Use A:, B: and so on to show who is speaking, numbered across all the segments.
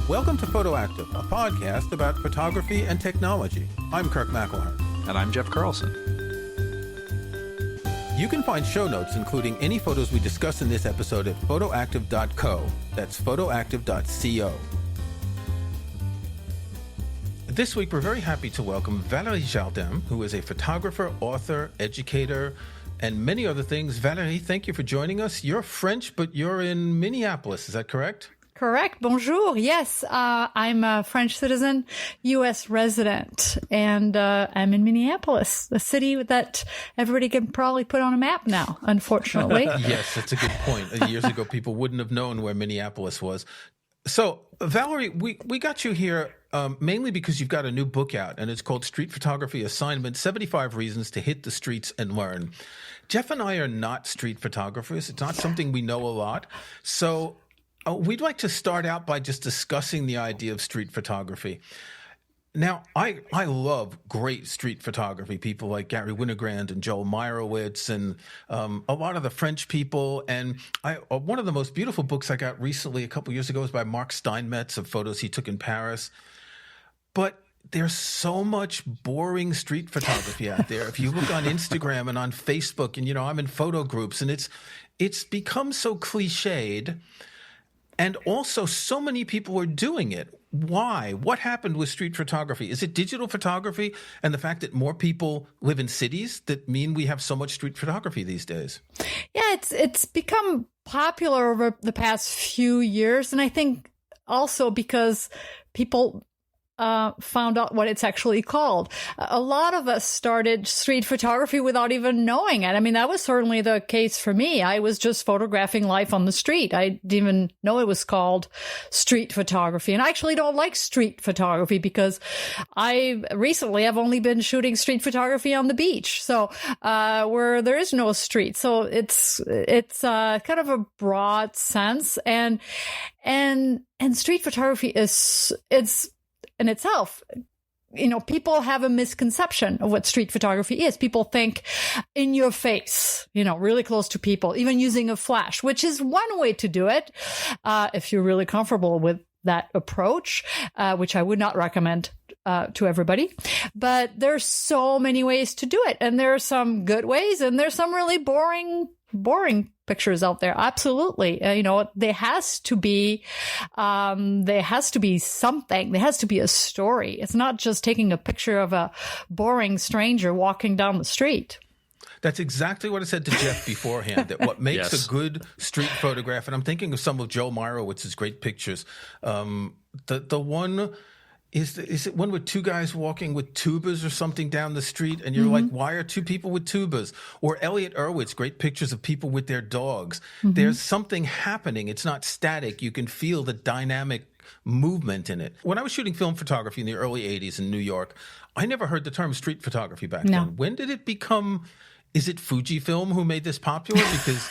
A: Welcome to Photoactive, a podcast about photography and technology. I'm Kirk McElhearn.
B: And I'm Jeff Carlson.
A: You can find show notes, including any photos we discuss in this episode, at photoactive.co. That's photoactive.co. This week, we're very happy to welcome Valérie Jardin, who is a photographer, author, educator, and many other things. Valérie, thank you for joining us. You're French, but you're in Minneapolis. Is that correct?
C: Correct. Bonjour. Yes, I'm a French citizen, U.S. resident, and I'm in Minneapolis, a city that everybody can probably put on a map now, unfortunately.
A: Yes, that's a good point. Years ago, people wouldn't have known where Minneapolis was. So, Valérie, we got you here mainly because you've got a new book out, and it's called Street Photography Assignment, 75 Reasons to Hit the Streets and Learn. Jeff and I are not street photographers. It's not something we know a lot. So we'd like to start out by just discussing the idea of street photography. Now, I love great street photography, people like Gary Winogrand and Joel Meyerowitz and a lot of the French people. And one of the most beautiful books I got recently, a couple years ago, was by Mark Steinmetz of photos he took in Paris. But there's so much boring street photography out there. If you look on Instagram and on Facebook, and, I'm in photo groups, and it's become so cliched. And also, so many people are doing it. Why? What happened with street photography? Is it digital photography and the fact that more people live in cities that mean we have so much street photography these days?
C: Yeah, it's become popular over the past few years. And I think also because people found out what it's actually called. A lot of us started street photography without even knowing it. I mean, that was certainly the case for me. I was just photographing life on the street. I didn't even know it was called street photography. And I actually don't like street photography because I recently have only been shooting street photography on the beach. So, where there is no street. So it's kind of a broad sense. And street photography it's in itself, people have a misconception of what street photography is. People think in your face, really close to people, even using a flash, which is one way to do it. If you're really comfortable with that approach, which I would not recommend to everybody. But there's so many ways to do it. And there are some good ways and there's some really boring pictures out there. Absolutely. There has to be something. There has to be a story. It's not just taking a picture of a boring stranger walking down the street.
A: That's exactly what I said to Jeff beforehand, that what makes a good street photograph, and I'm thinking of some of Joel Meyerowitz's great pictures. The one... Is it one with two guys walking with tubas or something down the street? And you're like, why are two people with tubas? Or Elliot Erwitt's great pictures of people with their dogs. There's something happening. It's not static. You can feel the dynamic movement in it. When I was shooting film photography in the early 80s in New York, I never heard the term street photography back then. When did it become... Is it Fujifilm who made this popular? Because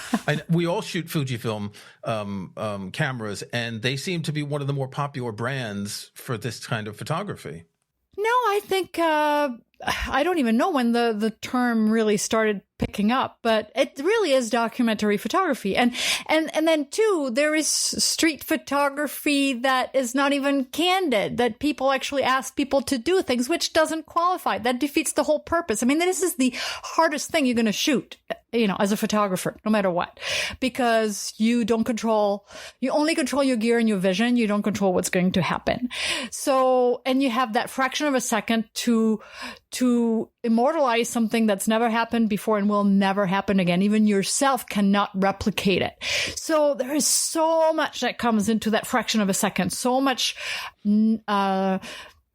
A: we all shoot Fujifilm cameras, and they seem to be one of the more popular brands for this kind of photography.
C: No, I think I don't even know when the term really started picking up, but it really is documentary photography. And then too, there is street photography that is not even candid, that people actually ask people to do things, which doesn't qualify. That defeats the whole purpose. I mean, this is the hardest thing you're going to shoot, as a photographer, no matter what, because you only control your gear and your vision. You don't control what's going to happen. So, and you have that fraction of a second to immortalize something that's never happened before and will never happen again. Even yourself cannot replicate it. So there is so much that comes into that fraction of a second, so much,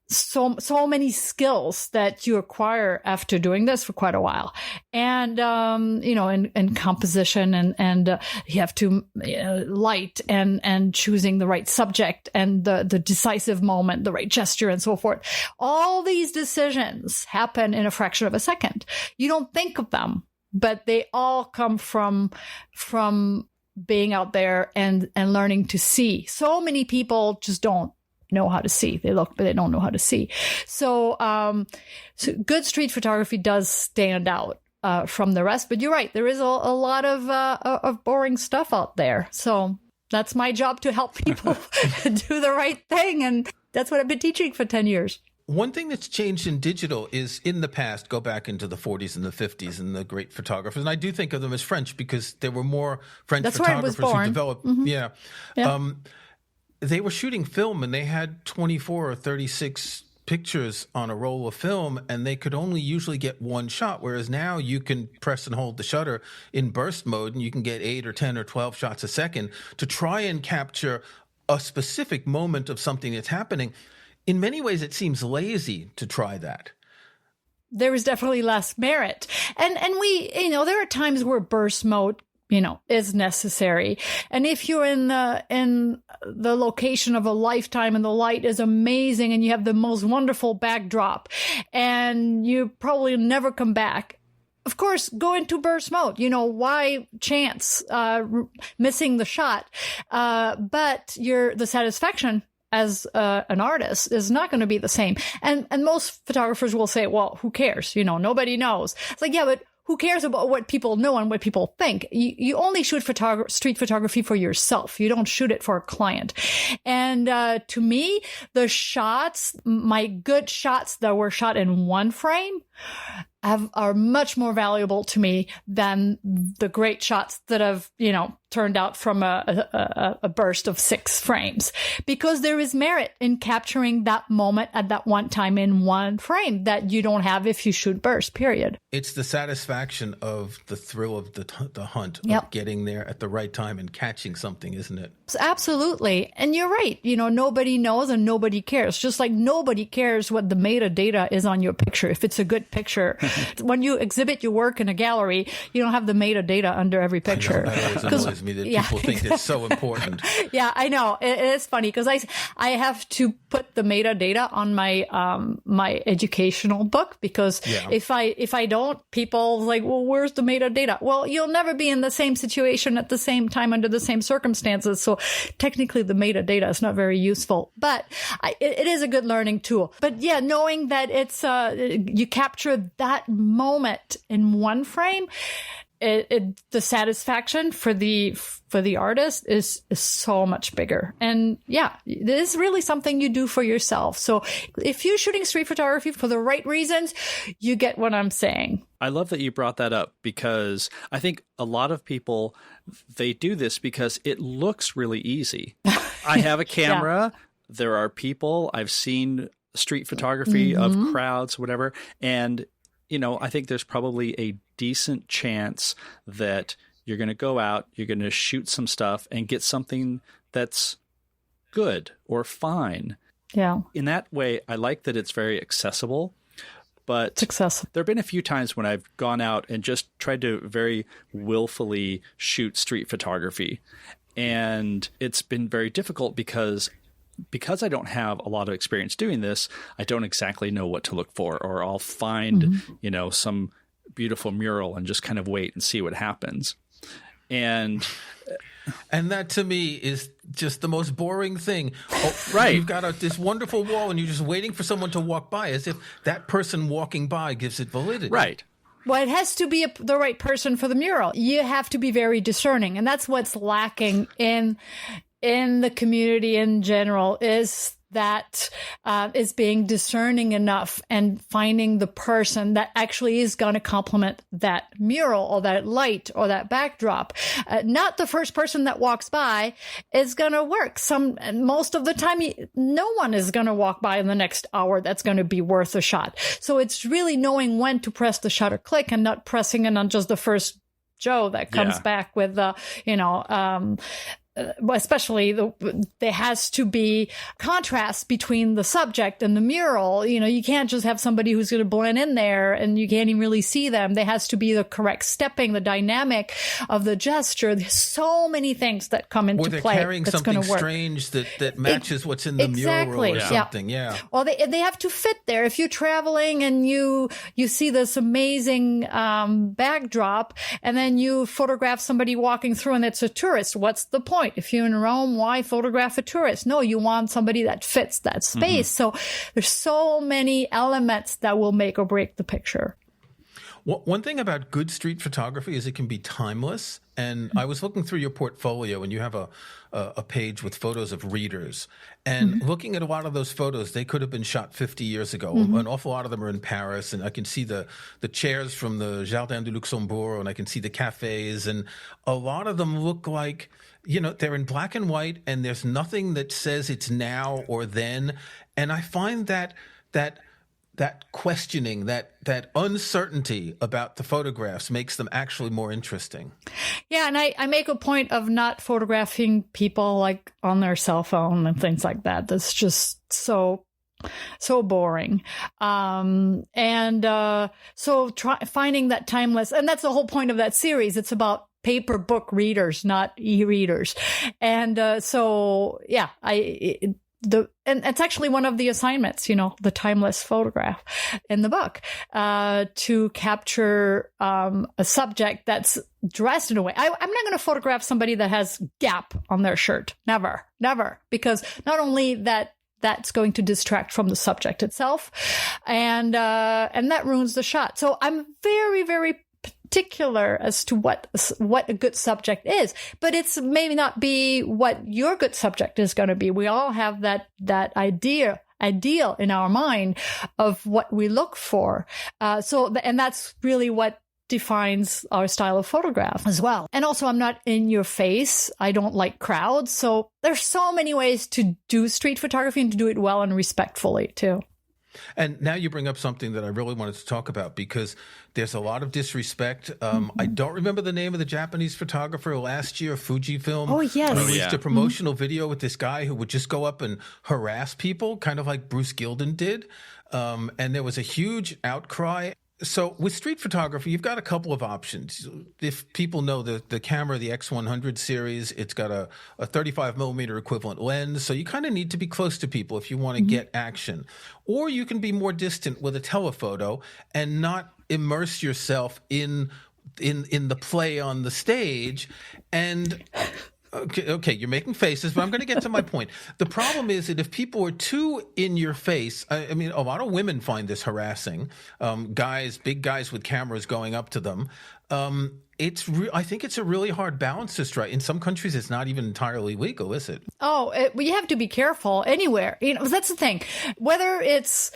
C: so many skills that you acquire after doing this for quite a while. And, in composition and you have to light and choosing the right subject and the decisive moment, the right gesture and so forth. All these decisions happen in a fraction of a second. You don't think of them, but they all come from being out there and learning to see. So many people just don't know how to see. They look, but they don't know how to see. So good street photography does stand out from the rest. But you're right, there is a lot of boring stuff out there. So that's my job, to help people do the right thing. And that's what I've been teaching for 10 years.
A: One thing that's changed in digital is, in the past, go back into the 40s and the 50s and the great photographers, and I do think of them as French because there were more French photographers who developed. Mm-hmm. Yeah. They were shooting film and they had 24 or 36 pictures on a roll of film, and they could only usually get one shot, whereas now you can press and hold the shutter in burst mode and you can get 8 or 10 or 12 shots a second to try and capture a specific moment of something that's happening. In many ways, it seems lazy to try that.
C: There is definitely less merit. And we, there are times where burst mode, is necessary. And if you're in the location of a lifetime and the light is amazing and you have the most wonderful backdrop and you probably never come back, of course, go into burst mode. Why chance missing the shot? But the satisfaction as an artist is not going to be the same. And most photographers will say, well, who cares? Nobody knows. It's like, yeah, but who cares about what people know and what people think? You only shoot street photography for yourself. You don't shoot it for a client. And to me, the shots, my good shots that were shot in one frame are much more valuable to me than the great shots that have, turned out from a burst of 6 frames, because there is merit in capturing that moment at that one time in one frame that you don't have if you shoot burst, period.
A: It's the satisfaction of the thrill of the hunt, of getting there at the right time and catching something, isn't it?
C: Absolutely. And you're right. Nobody knows and nobody cares. Just like nobody cares what the metadata is on your picture. If it's a good picture, when you exhibit your work in a gallery, you don't have the metadata under every picture.
A: That always annoys me that people think it's so important.
C: Yeah, I know. It is funny because I have to put the metadata on my my educational book, because if I don't, people like, well, where's the metadata? Well, you'll never be in the same situation at the same time under the same circumstances. So technically the metadata is not very useful, but it is a good learning tool. But yeah, knowing that it's you capture that moment in one frame, the satisfaction for the artist is so much bigger. And yeah, it is really something you do for yourself. So if you're shooting street photography for the right reasons, you get what I'm saying.
B: I love that you brought that up, because I think a lot of people, they do this because it looks really easy. I have a camera. There are people. I've seen street photography of crowds, whatever. And, I think there's probably a decent chance that you're going to go out, you're going to shoot some stuff and get something that's good or fine.
C: Yeah.
B: In that way, I like that it's very accessible. But there have been a few times when I've gone out and just tried to very willfully shoot street photography. And it's been very difficult because I don't have a lot of experience doing this. I don't exactly know what to look for, or I'll find, some beautiful mural and just kind of wait and see what happens. And
A: that to me is just the most boring thing.
B: Right.
A: You've got this wonderful wall and you're just waiting for someone to walk by, as if that person walking by gives it validity.
B: Right.
C: Well, it has to be the right person for the mural. You have to be very discerning. And that's what's lacking in the community in general, is that is being discerning enough and finding the person that actually is going to complement that mural or that light or that backdrop. Not the first person that walks by is going to work. Most of the time, no one is going to walk by in the next hour that's going to be worth a shot. So it's really knowing when to press the shutter click and not pressing it on just the first Joe that comes back with especially there has to be contrast between the subject and the mural. You can't just have somebody who's going to blend in there and you can't even really see them. There has to be the correct stepping, the dynamic of the gesture. There's so many things that come into play.
A: Or they're carrying something strange that matches what's in the mural or something. Yeah.
C: Well, they have to fit there. If you're traveling and you see this amazing backdrop, and then you photograph somebody walking through and it's a tourist, what's the point? If you're in Rome, why photograph a tourist? No, you want somebody that fits that space. So there's so many elements that will make or break the picture.
A: One thing about good street photography is it can be timeless. And I was looking through your portfolio, and you have a page with photos of readers. And looking at a lot of those photos, they could have been shot 50 years ago. An awful lot of them are in Paris, and I can see the chairs from the Jardin du Luxembourg, and I can see the cafes, and a lot of them look like, they're in black and white, and there's nothing that says it's now or then. And I find that questioning, that uncertainty about the photographs makes them actually more interesting.
C: Yeah, and I make a point of not photographing people like on their cell phone and things like that. That's just so boring. So finding that timeless, and that's the whole point of that series. It's about paper book readers, not e-readers. And and it's actually one of the assignments, the timeless photograph in the book, to capture a subject that's dressed in a way. I'm not going to photograph somebody that has Gap on their shirt. Never, because not only that's going to distract from the subject itself, and that ruins the shot. So I'm very, very particular as to what a good subject is, but it's maybe not be what your good subject is going to be. We all have that ideal in our mind of what we look for. And that's really what defines our style of photograph as well. And also, I'm not in your face. I don't like crowds. So there's so many ways to do street photography and to do it well and respectfully too.
A: And now you bring up something that I really wanted to talk about, because there's a lot of disrespect. I don't remember the name of the Japanese photographer last year, Fujifilm.
C: Oh, yes.
A: Released a promotional video with this guy who would just go up and harass people, kind of like Bruce Gilden did. And there was a huge outcry. So with street photography, you've got a couple of options. If people know the camera, the X100 series, it's got a 35 millimeter equivalent lens. So you kind of need to be close to people if you want to get action. Or you can be more distant with a telephoto and not immerse yourself in the play on the stage. And Okay, you're making faces, but I'm going to get to my point. The problem is that if people are too in your face, I mean, a lot of women find this harassing. Big guys with cameras going up to them. I think it's a really hard balance to strike. In some countries, it's not even entirely legal, is it?
C: You have to be careful anywhere. That's the thing. Whether it's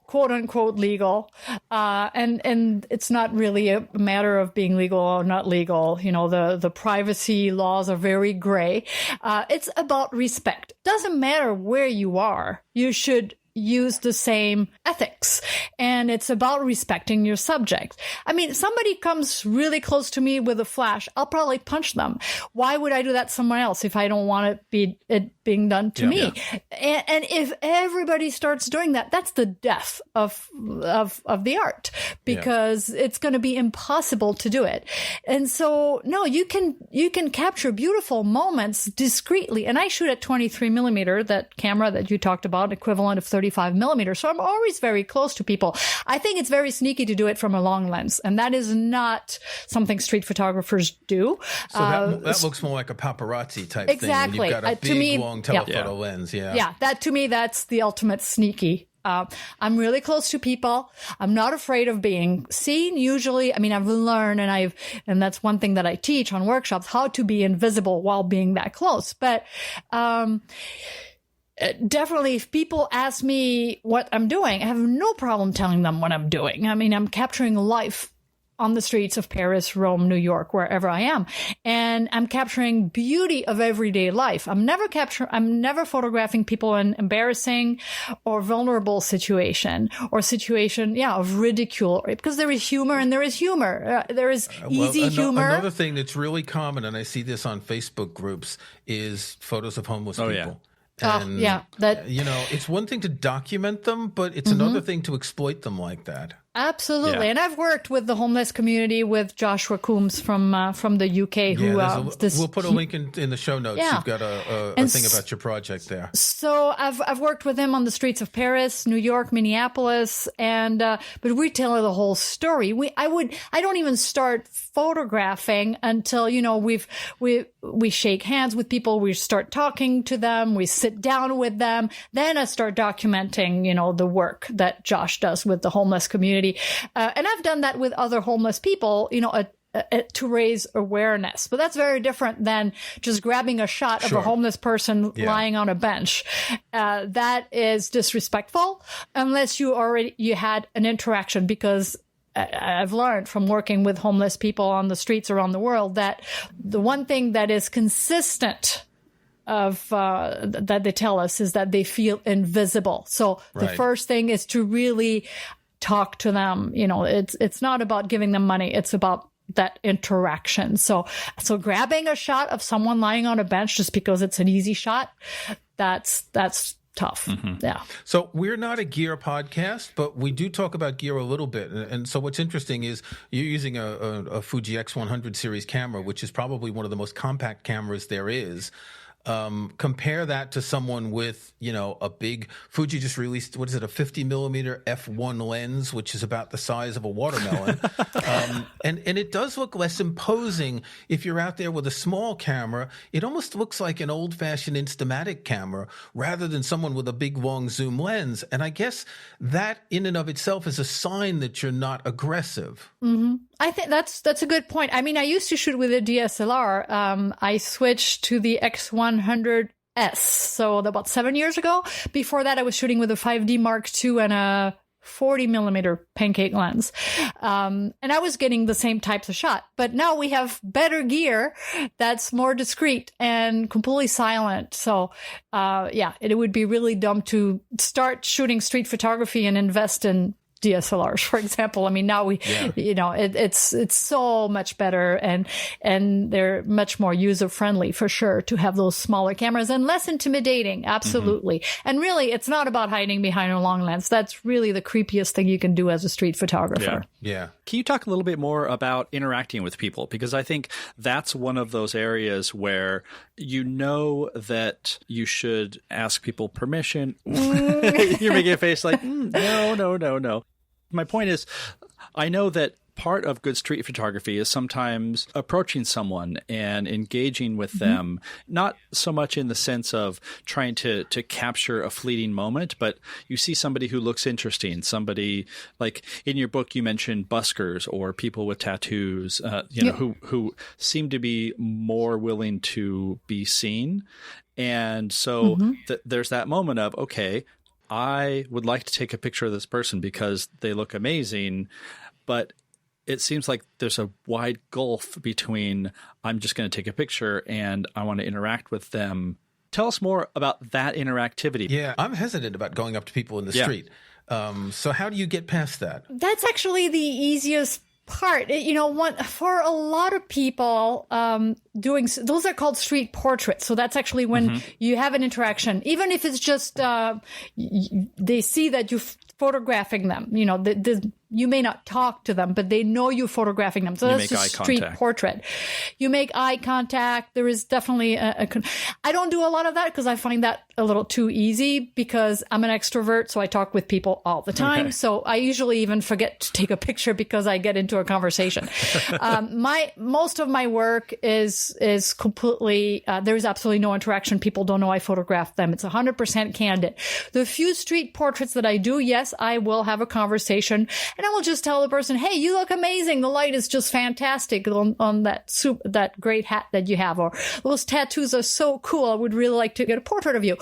C: quote unquote legal, and it's not really a matter of being legal or not legal. The privacy laws are very gray. It's about respect. Doesn't matter where you are. You should use the same ethics, and it's about respecting your subject. I mean, somebody comes really close to me with a flash, I'll probably punch them. Why would I do that somewhere else if I don't want it being done to me? Yeah. And if everybody starts doing that, that's the death of the art, because it's going to be impossible to do it. And so, no, you can capture beautiful moments discreetly. And I shoot at 23 millimeter, that camera that you talked about, equivalent of 35 millimeters. So I'm always very close to people. I think it's very sneaky to do it from a long lens, and that is not something street photographers do.
A: So that looks more like a paparazzi type
C: exactly.
A: thing. You've got a big, long telephoto lens. Yeah.
C: That to me, that's the ultimate sneaky. I'm really close to people. I'm not afraid of being seen. Usually, I mean, I've learned, and that's one thing that I teach on workshops, how to be invisible while being that close. But, definitely, if people ask me what I'm doing, I have no problem telling them what I'm doing. I mean, I'm capturing life on the streets of Paris, Rome, New York, wherever I am. And I'm capturing beauty of everyday life. I'm never photographing people in embarrassing or vulnerable situation of ridicule, because there is humor and there is humor. There is easy humor.
A: Another thing that's really common, and I see this on Facebook groups, is photos of homeless people. Yeah. And, it's one thing to document them, but it's another thing to exploit them like that.
C: Absolutely. Yeah. And I've worked with the homeless community with Joshua Coombs from the UK.
A: We'll put a link in the show notes. Yeah. You've got a thing about your project there.
C: So I've worked with him on the streets of Paris, New York, Minneapolis, and but we tell the whole story. I don't even start photographing until we shake hands with people, we start talking to them, we sit down with them, then I start documenting the work that Josh does with the homeless community. lady. And I've done that with other homeless people, to raise awareness. But that's very different than just grabbing a shot of a homeless person lying on a bench. That is disrespectful unless you had an interaction, because I've learned from working with homeless people on the streets around the world that the one thing that is consistent that they tell us is that they feel invisible. So the first thing is to really talk to them. It's not about giving them money. It's about that interaction. So grabbing a shot of someone lying on a bench just because it's an easy shot, that's tough. Mm-hmm. Yeah.
A: So we're not a gear podcast, but we do talk about gear a little bit. And so what's interesting is you're using a Fuji X100 series camera, which is probably one of the most compact cameras there is. Compare that to someone with, a big Fuji just released, what is it, a 50 millimeter f1 lens, which is about the size of a watermelon. And it does look less imposing if you're out there with a small camera. It almost looks like an old fashioned Instamatic camera rather than someone with a big long zoom lens. And I guess that in and of itself is a sign that you're not aggressive.
C: Mm-hmm. I think that's a good point. I mean, I used to shoot with a DSLR. I switched to the X100S, so about 7 years ago. Before that, I was shooting with a 5D Mark II and a 40 millimeter pancake lens. And I was getting the same types of shot. But now we have better gear that's more discreet and completely silent. So, it would be really dumb to start shooting street photography and invest in DSLRs, for example. I mean, now it's so much better and they're much more user friendly for sure to have those smaller cameras and less intimidating. Absolutely. Mm-hmm. And really, it's not about hiding behind a long lens. That's really the creepiest thing you can do as a street photographer.
A: Yeah.
B: Can you talk a little bit more about interacting with people? Because I think that's one of those areas where that you should ask people permission. You're making a face like, no. My point is, I know that part of good street photography is sometimes approaching someone and engaging with them, not so much in the sense of trying to capture a fleeting moment, but you see somebody who looks interesting, somebody like in your book, you mentioned buskers or people with tattoos, who seem to be more willing to be seen. And so there's that moment of, okay, I would like to take a picture of this person because they look amazing, but it seems like there's a wide gulf between I'm just going to take a picture and I want to interact with them. Tell us more about that interactivity.
A: Yeah, I'm hesitant about going up to people in the street. So how do you get past that?
C: That's actually the easiest part. For a lot of people, those are called street portraits. So that's actually when you have an interaction, even if it's just they see that you're photographing them. You may not talk to them, but they know you're photographing them. So that's a street portrait. You make eye contact. There is definitely I don't do a lot of that because I find that a little too easy because I'm an extrovert. So I talk with people all the time. Okay. So I usually even forget to take a picture because I get into a conversation. Most of my work is completely, there's absolutely no interaction. People don't know I photographed them. It's 100% candid. The few street portraits that I do, yes, I will have a conversation. And I will just tell the person, hey, you look amazing. The light is just fantastic on that great hat that you have. Or those tattoos are so cool. I would really like to get a portrait of you.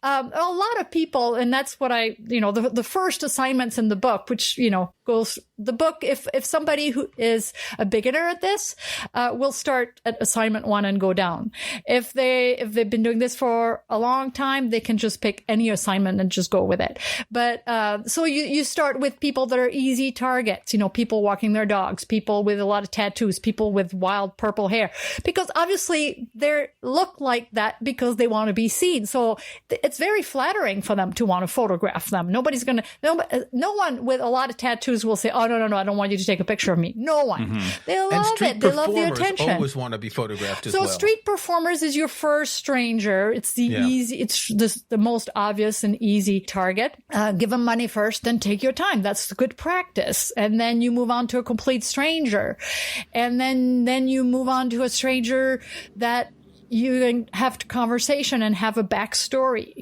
C: A lot of people, and that's what the first assignments in the book, which, goes the book. If somebody who is a beginner at this, will start at assignment 1 and go down. If they've been doing this for a long time, they can just pick any assignment and just go with it. But, so you start with people that are easy targets, people walking their dogs, people with a lot of tattoos, people with wild purple hair, because obviously they look like that because they want to be seen. So it's very flattering for them to want to photograph them. No one with a lot of tattoos will say, oh, no, I don't want you to take a picture of me. No one. Mm-hmm. They love it. They love the attention.
A: Always want to be photographed as well.
C: So street performers is your first stranger. It's the most obvious and easy target. Give them money first, then take your time. That's good practice. And then you move on to a complete stranger. And then you move on to a stranger that you can have a conversation and have a backstory,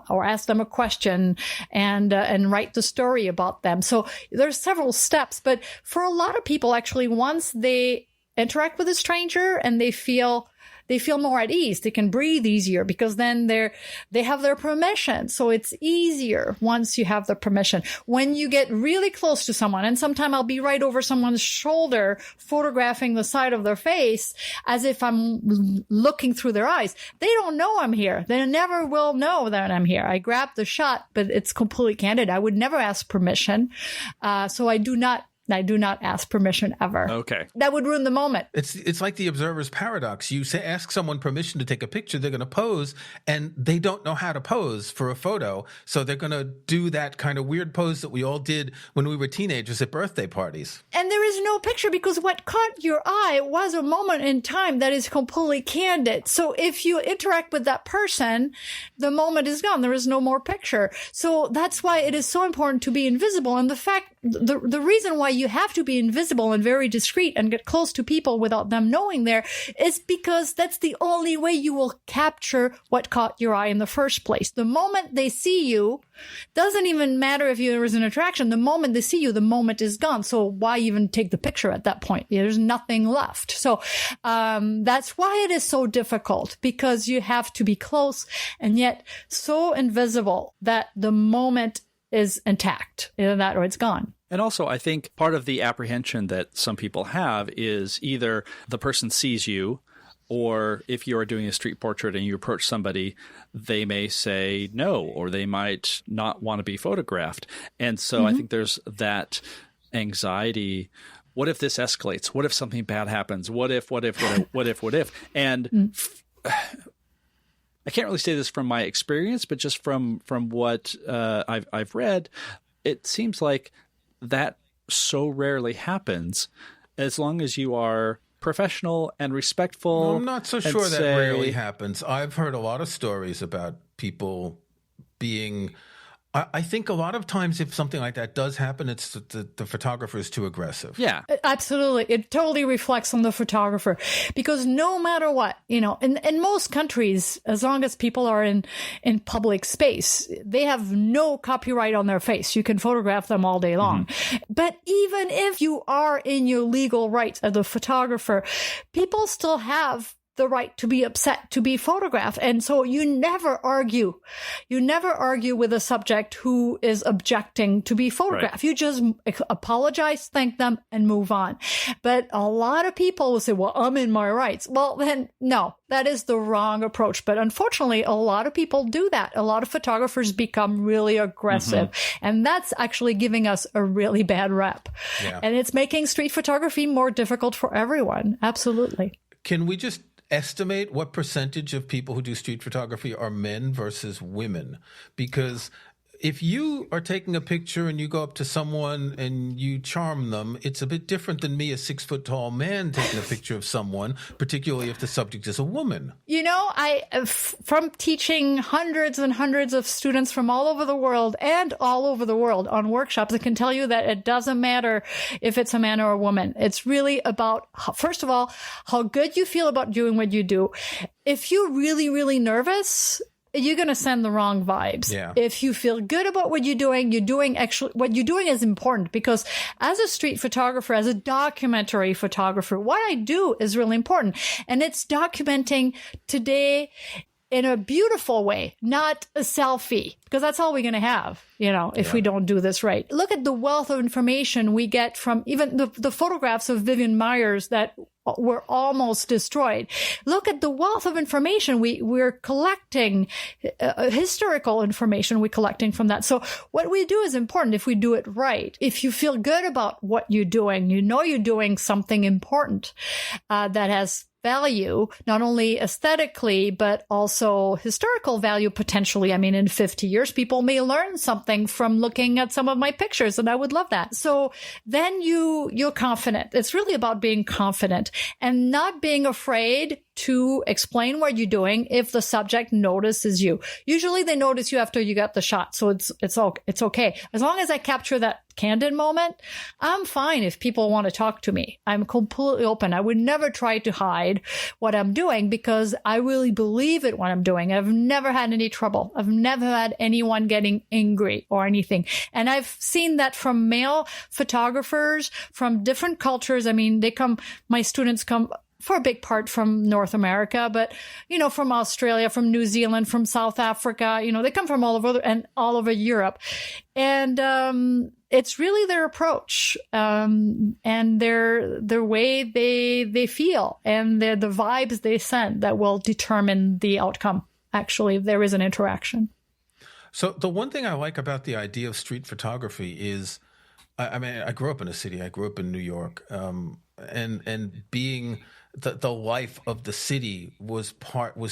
C: or ask them a question and write the story about them. So there's several steps, but for a lot of people, actually, once they interact with a stranger and they feel more at ease, they can breathe easier because then they have their permission. So it's easier once you have the permission. When you get really close to someone, and sometimes I'll be right over someone's shoulder, photographing the side of their face as if I'm looking through their eyes. They don't know I'm here. They never will know that I'm here. I grab the shot, but it's completely candid. I would never ask permission. So I do not ask permission ever.
B: Okay.
C: That would ruin the moment.
A: It's like the observer's paradox. You ask someone permission to take a picture, they're going to pose, and they don't know how to pose for a photo. So they're going to do that kind of weird pose that we all did when we were teenagers at birthday parties.
C: And there is no picture because what caught your eye was a moment in time that is completely candid. So if you interact with that person, the moment is gone. There is no more picture. So that's why it is so important to be invisible. And the reason why you have to be invisible and very discreet and get close to people without them knowing there is because that's the only way you will capture what caught your eye in the first place. The moment they see you, doesn't even matter if there is an attraction. The moment they see you, the moment is gone. So why even take the picture at that point? There's nothing left. So that's why it is so difficult, because you have to be close and yet so invisible that the moment is intact, either that or it's gone.
B: And also, I think part of the apprehension that some people have is either the person sees you, or if you are doing a street portrait and you approach somebody, they may say no, or they might not want to be photographed. And so I think there's that anxiety. What if this escalates? What if something bad happens? What if? And I can't really say this from my experience, but just from what I've read, it seems like that so rarely happens as long as you are professional and respectful.
A: Well, I'm not so sure that rarely happens. I've heard a lot of stories about people being... I think a lot of times if something like that does happen, it's the photographer is too aggressive.
B: Yeah.
C: Absolutely. It totally reflects on the photographer, because no matter what, in most countries, as long as people are in public space, they have no copyright on their face. You can photograph them all day long. But even if you are in your legal rights as a photographer, people still have the right to be upset to be photographed. And so you never argue. You never argue with a subject who is objecting to be photographed. Right. You just apologize, thank them, and move on. But a lot of people will say, well, I'm in my rights. Well, then, no, that is the wrong approach. But unfortunately, a lot of people do that. A lot of photographers become really aggressive. And that's actually giving us a really bad rep. Yeah. And it's making street photography more difficult for everyone. Absolutely.
A: Can we just estimate what percentage of people who do street photography are men versus women? Because if you are taking a picture and you go up to someone and you charm them, it's a bit different than me, a 6-foot-tall man, taking a picture of someone, particularly if the subject is a woman.
C: From teaching hundreds and hundreds of students from all over the world on workshops, I can tell you that it doesn't matter if it's a man or a woman. It's really about, first of all, how good you feel about doing what you do. If you're really, really nervous, you're going to send the wrong vibes. Yeah. If you feel good about what you're doing what you're doing is important, because as a street photographer, as a documentary photographer, what I do is really important. And it's documenting today in a beautiful way, not a selfie, because that's all we're going to have, if we don't do this right. Look at the wealth of information we get from even the photographs of Vivian Myers that were almost destroyed. Look at the wealth of information we're collecting, historical information we're collecting from that. So what we do is important if we do it right. If you feel good about what you're doing, you're doing something important that has value, not only aesthetically, but also historical value potentially. I mean, in 50 years, people may learn something from looking at some of my pictures, and I would love that. So then you're confident. It's really about being confident and not being afraid to explain what you're doing if the subject notices you. Usually they notice you after you got the shot, so it's okay. As long as I capture that candid moment, I'm fine if people want to talk to me. I'm completely open. I would never try to hide what I'm doing because I really believe it what I'm doing. I've never had any trouble. I've never had anyone getting angry or anything. And I've seen that from male photographers from different cultures. I mean, my students come for a big part from North America, but, from Australia, from New Zealand, from South Africa, they come from all over Europe. And, it's really their approach, and their way they feel and the vibes they send that will determine the outcome, actually, if there is an interaction.
A: So the one thing I like about the idea of street photography is, I grew up in a city. I grew up in New York, and being the life of the city was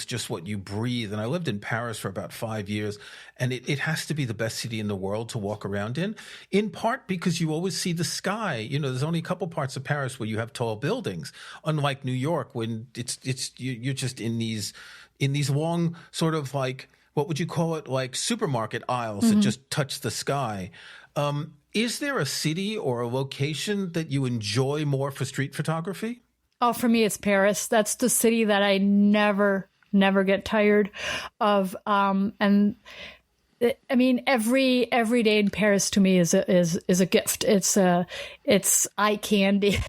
A: just what you breathe. And I lived in Paris for about 5 years, and it has to be the best city in the world to walk around in part because you always see the sky. There's only a couple parts of Paris where you have tall buildings, unlike New York when you're just in these long sort of like, what would you call it? Like supermarket aisles that just touch the sky. Is there a city or a location that you enjoy more for street photography?
C: Oh, for me, it's Paris. That's the city that I never get tired of. And I mean, every day in Paris to me is a gift. It's eye candy.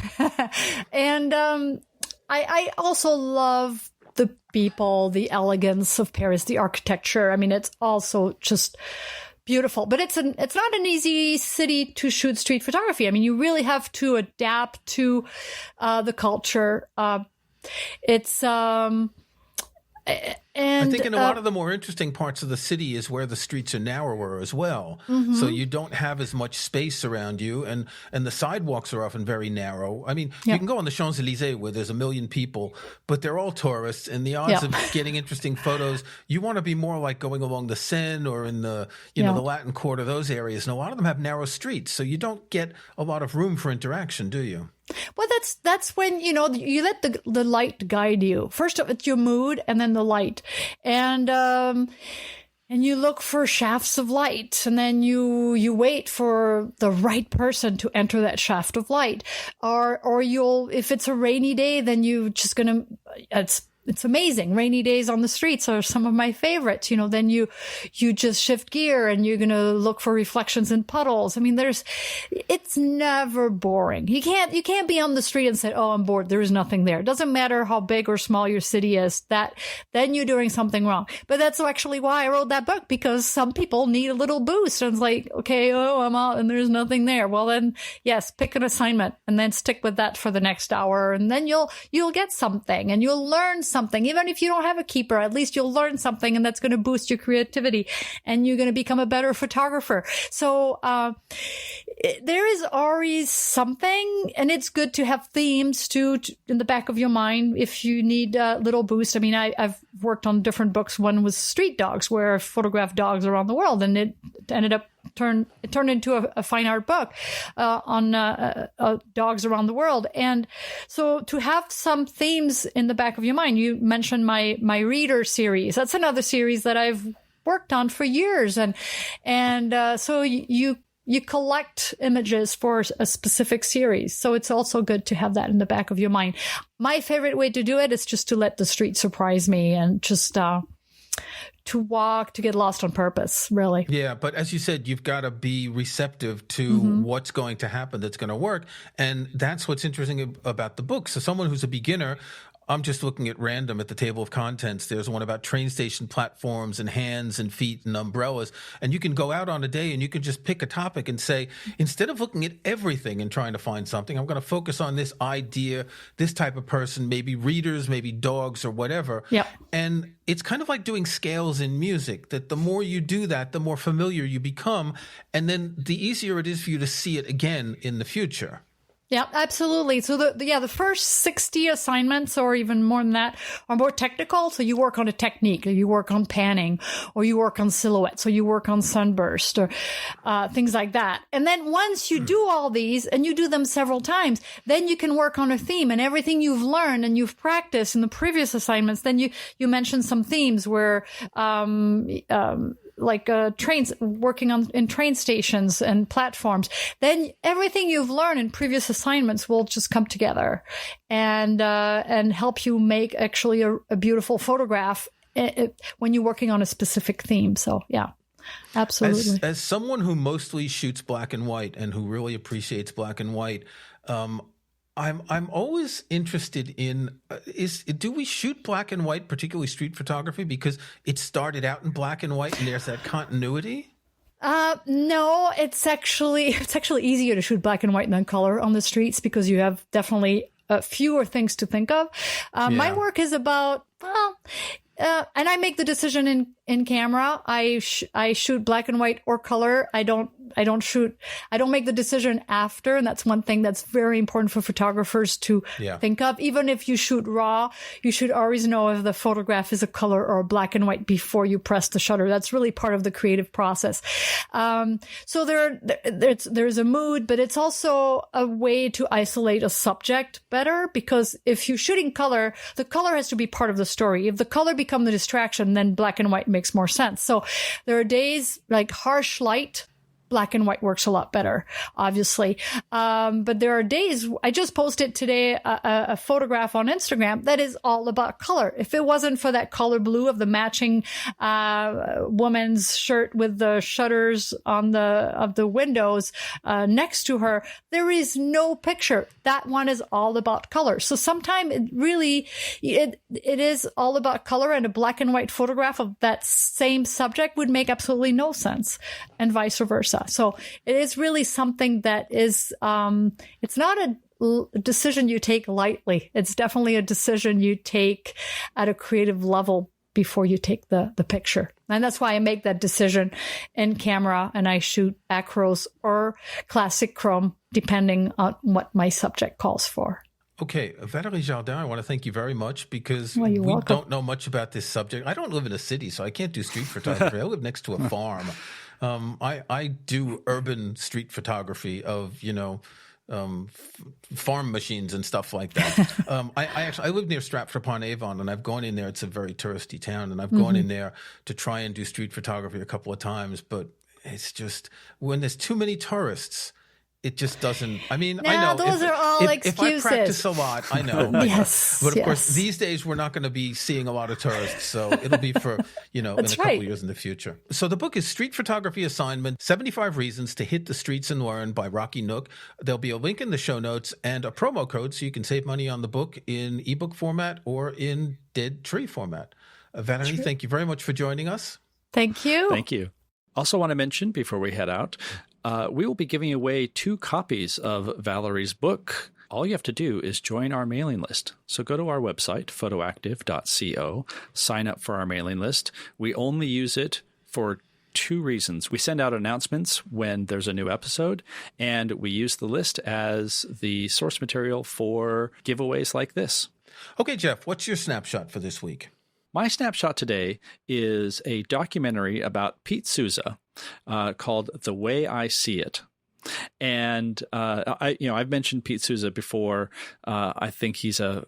C: And I also love the people, the elegance of Paris, the architecture. I mean, it's also just beautiful, but it's not an easy city to shoot street photography. I mean, you really have to adapt to the culture. And
A: I think in a lot of the more interesting parts of the city is where the streets are narrower as well. Mm-hmm. So you don't have as much space around you, and the sidewalks are often very narrow. I mean, you can go on the Champs-Élysées where there's 1 million people, but they're all tourists, and the odds of getting interesting photos, you want to be more like going along the Seine or in the the Latin Quarter, those areas. And a lot of them have narrow streets, so you don't get a lot of room for interaction, do you?
C: Well, that's when, you let the light guide you. First, it's your mood and then the light. And you look for shafts of light, and then you wait for the right person to enter that shaft of light. Or if it's a rainy day, then you just it's amazing. Rainy days on the streets are some of my favorites. Then you just shift gear and you're going to look for reflections in puddles. I mean, it's never boring. You can't be on the street and say, oh, I'm bored. There is nothing there. It doesn't matter how big or small your city is, then you're doing something wrong. But that's actually why I wrote that book, because some people need a little boost. And it's like, okay, I'm out and there's nothing there. Well, then yes, pick an assignment and then stick with that for the next hour. And then you'll get something and you'll learn something. Even if you don't have a keeper, at least you'll learn something, and that's going to boost your creativity and you're going to become a better photographer. So there is always something, and it's good to have themes too in the back of your mind if you need a little boost. I mean, I've worked on different books. One was Street Dogs, where I photographed dogs around the world, and it ended up turned into a fine art book on dogs around the world. And so to have some themes in the back of your mind, you mentioned my reader series. That's another series that I've worked on for years. And so you collect images for a specific series. So it's also good to have that in the back of your mind. My favorite way to do it is just to let the street surprise me and just to get lost on purpose, really.
A: Yeah, but as you said, you've got to be receptive to what's going to happen that's going to work. And that's what's interesting about the book. So someone who's a beginner, I'm just looking at random at the table of contents. There's one about train station platforms and hands and feet and umbrellas. And you can go out on a day and you can just pick a topic and say, instead of looking at everything and trying to find something, I'm going to focus on this idea, this type of person, maybe readers, maybe dogs or whatever.
C: Yep.
A: And it's kind of like doing scales in music, that the more you do that, the more familiar you become. And then the easier it is for you to see it again in the future.
C: Yeah, absolutely. So the first 60 assignments or even more than that are more technical. So you work on a technique, or you work on panning, or you work on silhouette. So you work on sunburst or things like that. And then once you do all these and you do them several times, then you can work on a theme and everything you've learned and you've practiced in the previous assignments. Then you mentioned some themes where, like trains, working in train stations and platforms, then everything you've learned in previous assignments will just come together and help you make actually a beautiful photograph when you're working on a specific theme. So yeah, absolutely.
A: As someone who mostly shoots black and white and who really appreciates black and white, I'm always interested in do we shoot black and white, particularly street photography, because it started out in black and white and there's that continuity?
C: No, it's actually easier to shoot black and white than color on the streets because you have definitely fewer things to think of. My work is about, and I make the decision in camera. I shoot black and white or color. I don't make the decision after. And that's one thing that's very important for photographers to think of. Even if you shoot raw, you should always know if the photograph is a color or a black and white before you press the shutter. That's really part of the creative process. So there's a mood, but it's also a way to isolate a subject better, because if you're shooting color, the color has to be part of the story. If the color becomes the distraction, then black and white makes more sense. So there are days like harsh light, black and white works a lot better, obviously. But there are days, I just posted today a photograph on Instagram that is all about color. If it wasn't for that color blue of the matching woman's shirt with the shutters of the windows next to her, there is no picture. That one is all about color. So sometimes it is all about color, and a black and white photograph of that same subject would make absolutely no sense, and vice versa. So it is really something that is, it's not a decision you take lightly. It's definitely a decision you take at a creative level before you take the picture. And that's why I make that decision in camera, and I shoot acros or classic chrome, depending on what my subject calls for.
A: Okay, Valérie Jardin, I want to thank you very much, because we don't know much about this subject. I don't live in a city, so I can't do street photography. I live next to a farm. I do urban street photography of, farm machines and stuff like that. I live near Stratford-upon-Avon, and I've gone in there. It's a very touristy town, and I've gone in there to try and do street photography a couple of times. But it's just, when there's too many tourists, it just doesn't. I mean, I know
C: those are all excuses.
A: If I practice a lot, I know.
C: Yes,
A: but of course, these days we're not going to be seeing a lot of tourists, so it'll be for in a couple of years in the future. So the book is Street Photography Assignment: 75 Reasons to Hit the Streets and Learn by Rocky Nook. There'll be a link in the show notes and a promo code, so you can save money on the book in ebook format or in dead tree format. Valérie, thank you very much for joining us.
C: Thank you.
B: Thank you. Also want to mention before we head out, we will be giving away 2 copies of Valérie's book. All you have to do is join our mailing list. So go to our website, photoactive.co, sign up for our mailing list. We only use it for 2 reasons. We send out announcements when there's a new episode, and we use the list as the source material for giveaways like this.
A: Okay, Jeff, what's your snapshot for this week?
B: My snapshot today is a documentary about Pete Souza called The Way I See It. And I've mentioned Pete Souza before. I think he's a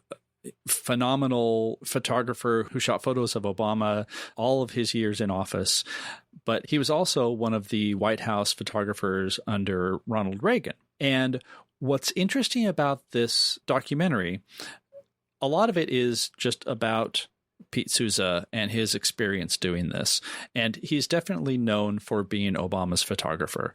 B: phenomenal photographer who shot photos of Obama all of his years in office. But he was also one of the White House photographers under Ronald Reagan. And what's interesting about this documentary, a lot of it is just about Pete Souza and his experience doing this. And he's definitely known for being Obama's photographer.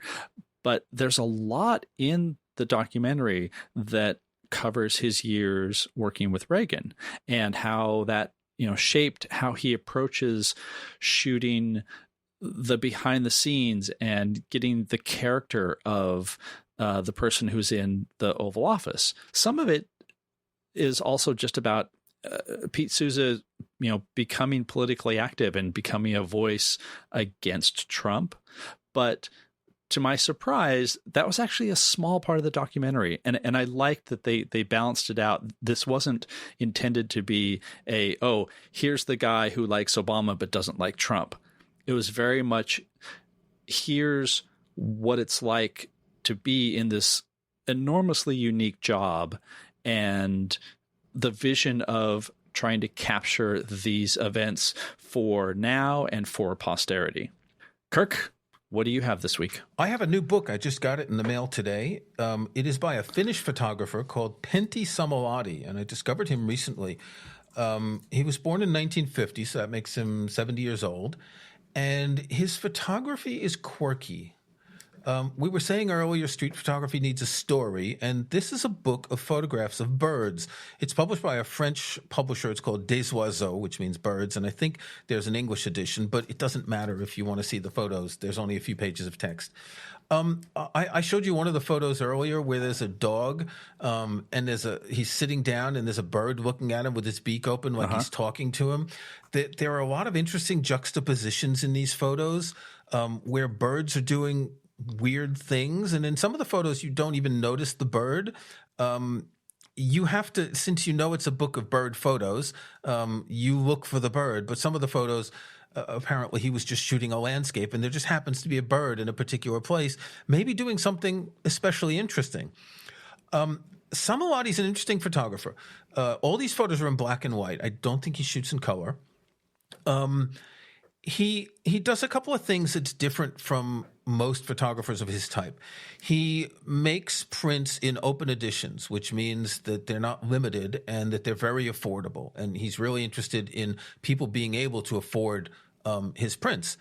B: But there's a lot in the documentary that covers his years working with Reagan and how that, shaped how he approaches shooting the behind the scenes and getting the character of the person who's in the Oval Office. Some of it is also just about Pete Souza, becoming politically active and becoming a voice against Trump. But to my surprise, that was actually a small part of the documentary. And I liked that they balanced it out. This wasn't intended to be here's the guy who likes Obama but doesn't like Trump. It was very much, here's what it's like to be in this enormously unique job and the vision of trying to capture these events for now and for posterity. Kirk, what do you have this week?
A: I have a new book. I just got it in the mail today. It is by a Finnish photographer called Pentti Sammallahti, and I discovered him recently. He was born in 1950, so that makes him 70 years old. And his photography is quirky. We were saying earlier, street photography needs a story, and this is a book of photographs of birds. It's published by a French publisher. It's called Des Oiseaux, which means birds, and I think there's an English edition, but it doesn't matter if you want to see the photos. There's only a few pages of text. I showed you one of the photos earlier where there's a dog, and he's sitting down, and there's a bird looking at him with its beak open like he's talking to him. There are a lot of interesting juxtapositions in these photos where birds are doing weird things, and in some of the photos you don't even notice the bird. You have to, since you know it's a book of bird photos, you look for the bird, but some of the photos apparently he was just shooting a landscape and there just happens to be a bird in a particular place, maybe doing something especially interesting. Sammallahti's an interesting photographer. All these photos are in black and white. I don't think he shoots in color. He does a couple of things that's different from most photographers of his type. He makes prints in open editions, which means that they're not limited and that they're very affordable. And he's really interested in people being able to afford his prints.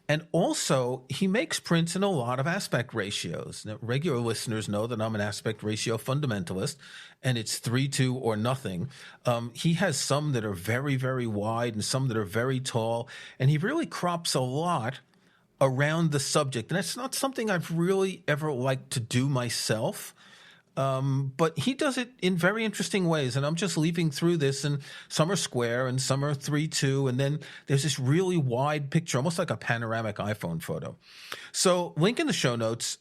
A: And also, he makes prints in a lot of aspect ratios. Now, regular listeners know that I'm an aspect ratio fundamentalist, and it's 3:2 or nothing. He has some that are very, very wide and some that are very tall, and he really crops a lot around the subject. And that's not something I've really ever liked to do myself. But he does it in very interesting ways. And I'm just leafing through this, and some are square and some are 3:2. And then there's this really wide picture, almost like a panoramic iPhone photo. So link in the show notes.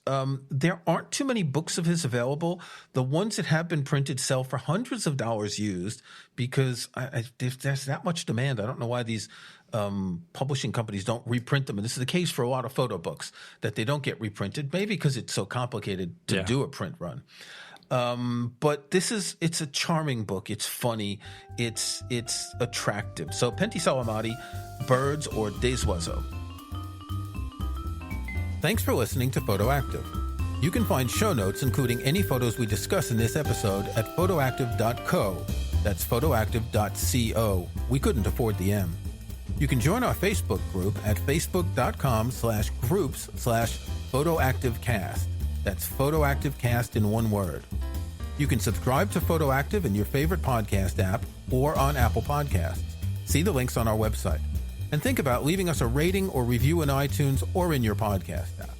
A: There aren't too many books of his available. The ones that have been printed sell for hundreds of dollars used because there's that much demand. I don't know why these publishing companies don't reprint them. And this is the case for a lot of photo books, that they don't get reprinted, maybe because it's so complicated to do a print run. But it's a charming book. It's funny. It's attractive. So Pentti Sammallahti, Birds or Des Oiseaux. Thanks for listening to Photoactive. You can find show notes, including any photos we discuss in this episode, at photoactive.co. That's photoactive.co. We couldn't afford the M. You can join our Facebook group at facebook.com/groups/photoactivecast. That's photoactivecast in one word. You can subscribe to Photoactive in your favorite podcast app or on Apple Podcasts. See the links on our website. And think about leaving us a rating or review in iTunes or in your podcast app.